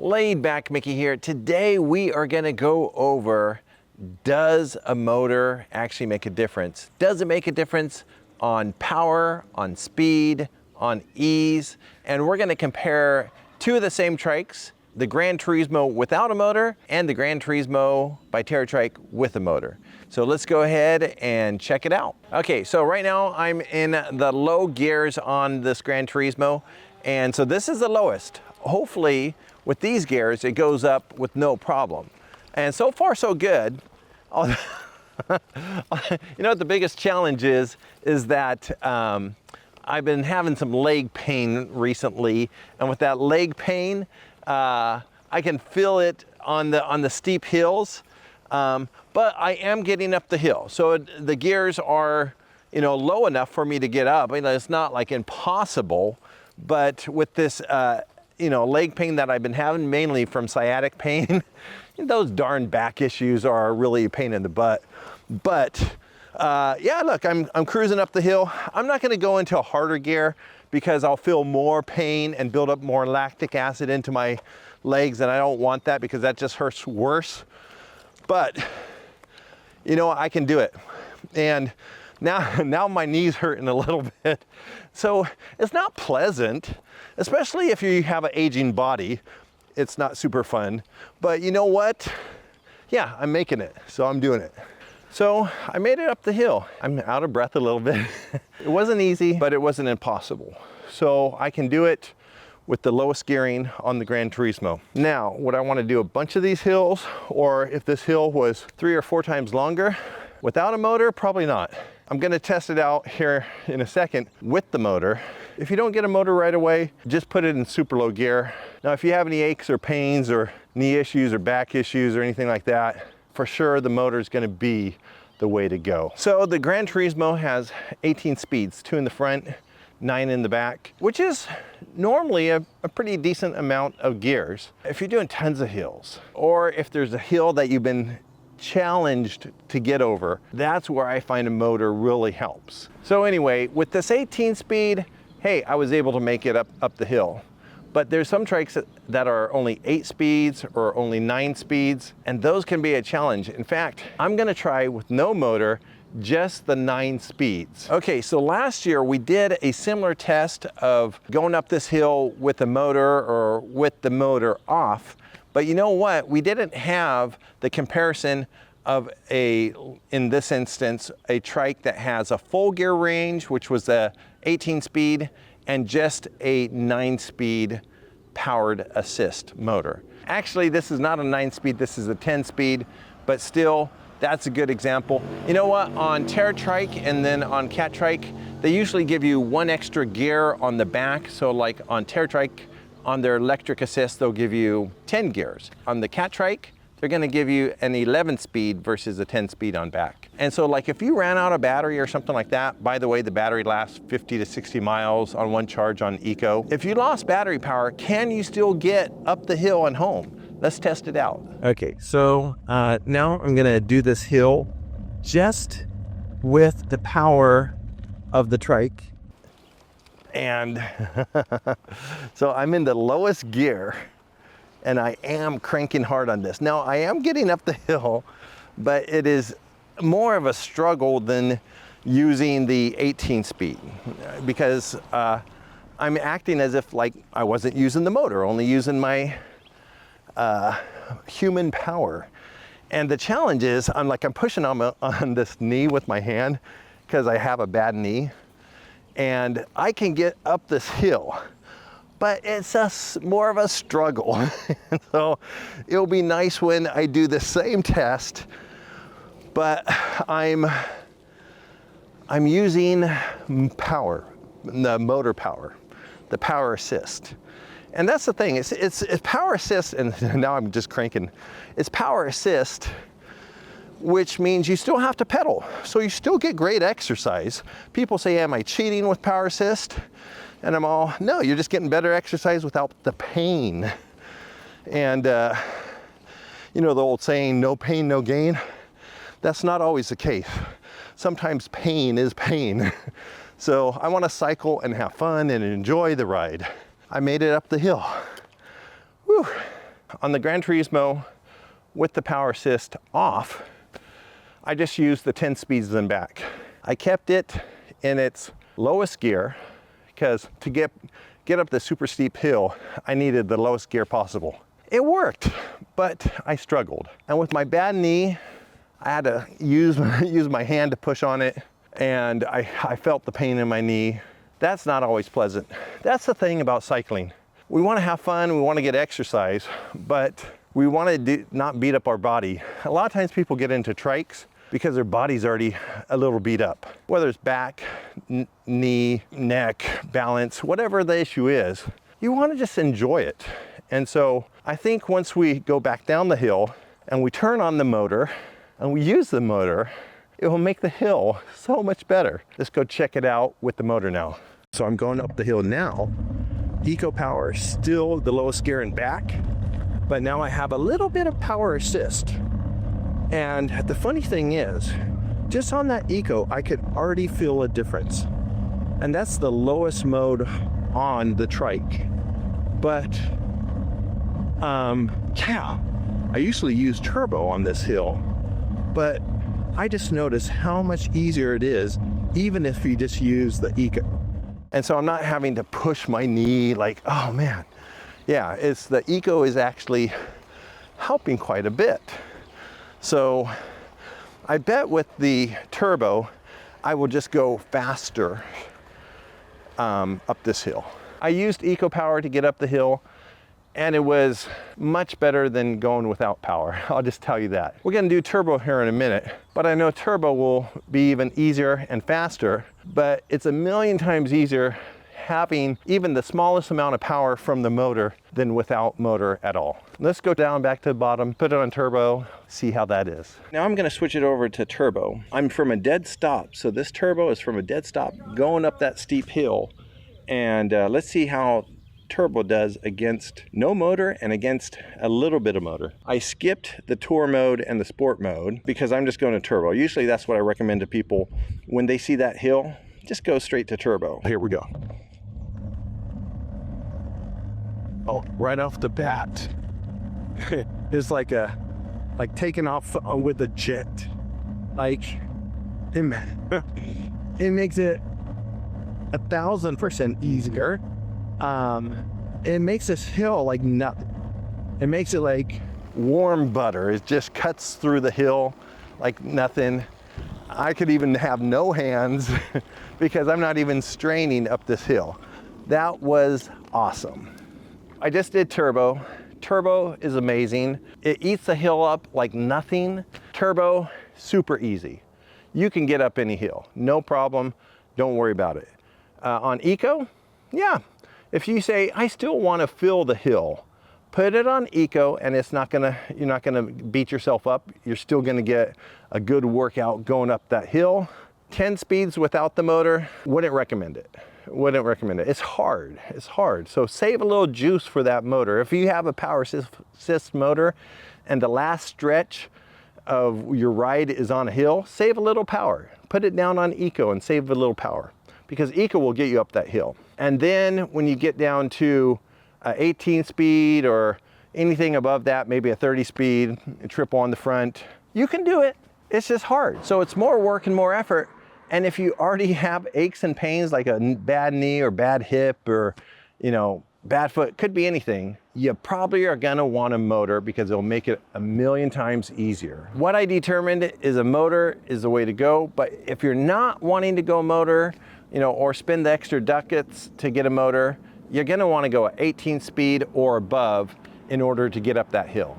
Laid back Mickey here. Today we are going to go over, does a motor actually make a difference? Does it make a difference on power, on speed, on ease? And we're going to compare two of the same trikes, the Gran Turismo without a motor and the Gran Turismo by TerraTrike with a motor. So let's go ahead and check it out. Okay, so right now I'm in the low gears on this Gran Turismo, and so this is the lowest. Hopefully with these gears it goes up with no problem. And so far so good. You know what the biggest challenge is that I've been having some leg pain recently, and with that leg pain, I can feel it on the steep hills, but I am getting up the hill. So the gears are, low enough for me to get up. It's not like impossible, but with this, leg pain that I've been having, mainly from sciatic pain, those darn back issues are really a pain in the butt. But yeah, look, I'm cruising up the hill. I'm not going to go into a harder gear because I'll feel more pain and build up more lactic acid into my legs, and I don't want that because that just hurts worse. But I can do it. And now my knee's hurting a little bit. So it's not pleasant, especially if you have an aging body. It's not super fun. But you know what? Yeah, I'm making it, so I'm doing it. So I made it up the hill. I'm out of breath a little bit. It wasn't easy, but it wasn't impossible. So I can do it with the lowest gearing on the Gran Turismo. Now, would I want to do a bunch of these hills, or if this hill was 3 or 4 times longer? Without a motor, probably not. I'm gonna test it out here in a second with the motor. If you don't get a motor right away, just put it in super low gear. Now, if you have any aches or pains or knee issues or back issues or anything like that, for sure the motor is going to be the way to go. So the Gran Turismo has 18 speeds, 2 in the front, 9 in the back, which is normally a pretty decent amount of gears. If you're doing tons of hills, or if there's a hill that you've been challenged to get over, that's where I find a motor really helps. So anyway, with this 18 speed, hey, I was able to make it up the hill. But there's some trikes that are only 8 speeds or only 9 speeds, and those can be a challenge. In fact, I'm gonna try with no motor, just the 9 speeds. Okay, so last year we did a similar test of going up this hill with the motor or with the motor off, but you know what? We didn't have the comparison of in this instance, a trike that has a full gear range, which was the 18 speed, and just a 9-speed powered assist motor. Actually, this is not a 9-speed, this is a 10-speed, but still, that's a good example. You know what, on TerraTrike and then on CatTrike, they usually give you 1 extra gear on the back. So like on TerraTrike, on their electric assist, they'll give you 10 gears. On the CatTrike, they're gonna give you an 11-speed versus a 10-speed on back. And so like if you ran out of battery or something like that, by the way, the battery lasts 50 to 60 miles on 1 charge on Eco. If you lost battery power, can you still get up the hill and home? Let's test it out. Okay, so now I'm gonna do this hill just with the power of the trike. And so I'm in the lowest gear, and I am cranking hard on this. Now, I am getting up the hill, but it is more of a struggle than using the 18 speed because I'm acting as if like I wasn't using the motor, only using my human power. And the challenge is I'm pushing on this knee with my hand because I have a bad knee, and I can get up this hill, but it's just more of a struggle. So it'll be nice when I do the same test, but I'm using power, the motor power, the power assist. And that's the thing, it's power assist, and now I'm just cranking. It's power assist, which means you still have to pedal. So you still get great exercise. People say, am I cheating with power assist? And I'm all, no, you're just getting better exercise without the pain. And the old saying, no pain, no gain. That's not always the case. Sometimes pain is pain. So I want to cycle and have fun and enjoy the ride. I made it up the hill. Whew. on the Gran Turismo with the power assist off, I just used the 10 speeds and back. I kept it in its lowest gear because to get up the super steep hill, I needed the lowest gear possible. It worked, but I struggled. And with my bad knee, I had to use my hand to push on it, and I felt the pain in my knee. That's not always pleasant. That's the thing about cycling. We want to have fun, we want to get exercise, but we want to not beat up our body. A lot of times people get into trikes because their body's already a little beat up. Whether it's back, knee, neck, balance, whatever the issue is, you want to just enjoy it. And so I think once we go back down the hill and we turn on the motor and we use the motor, it will make the hill so much better. Let's go check it out with the motor now. So I'm going up the hill now. Eco Power, still the lowest gear and back, but now I have a little bit of power assist. And the funny thing is, just on that Eco, I could already feel a difference. And that's the lowest mode on the trike. But, yeah, I usually use turbo on this hill, but I just noticed how much easier it is, even if you just use the Eco. And so I'm not having to push my knee like, oh man. Yeah, the Eco is actually helping quite a bit. So I bet with the turbo, I will just go faster up this hill. I used Eco Power to get up the hill, and it was much better than going without power. I'll just tell you that. We're gonna do turbo here in a minute, but I know turbo will be even easier and faster, but it's a million times easier having even the smallest amount of power from the motor than without motor at all. Let's go down back to the bottom, put it on turbo, see how that is. Now I'm gonna switch it over to turbo. I'm from a dead stop, so this turbo is from a dead stop going up that steep hill, and let's see how turbo does against no motor and against a little bit of motor. I skipped the tour mode and the sport mode because I'm just going to turbo. Usually that's what I recommend to people when they see that hill. Just go straight to turbo. Here we go. Oh, right off the bat, it's like taking off with a jet. Like, it makes it 1,000% easier. It makes this hill like nothing. It makes it like warm butter. It just cuts through the hill like nothing. I could even have no hands because I'm not even straining up this hill. That was awesome. I just did turbo. Turbo is amazing. It eats the hill up like nothing. Turbo, super easy. You can get up any hill, no problem. Don't worry about it. On Eco, yeah. If you say, I still want to feel the hill, put it on Eco, and you're not gonna beat yourself up. You're still gonna get a good workout going up that hill. 10 speeds without the motor, wouldn't recommend it. Wouldn't recommend it. It's hard. So save a little juice for that motor. If you have a power assist motor and the last stretch of your ride is on a hill, save a little power. Put it down on Eco and save a little power, because Eco will get you up that hill. And then when you get down to 18 speed or anything above that, maybe a 30 speed, a triple on the front, you can do it. It's just hard. So it's more work and more effort. And if you already have aches and pains like a bad knee or bad hip or, bad foot, could be anything, you probably are gonna want a motor because it'll make it a million times easier. What I determined is a motor is the way to go, but if you're not wanting to go motor, or spend the extra ducats to get a motor, you're gonna wanna go at 18 speed or above in order to get up that hill.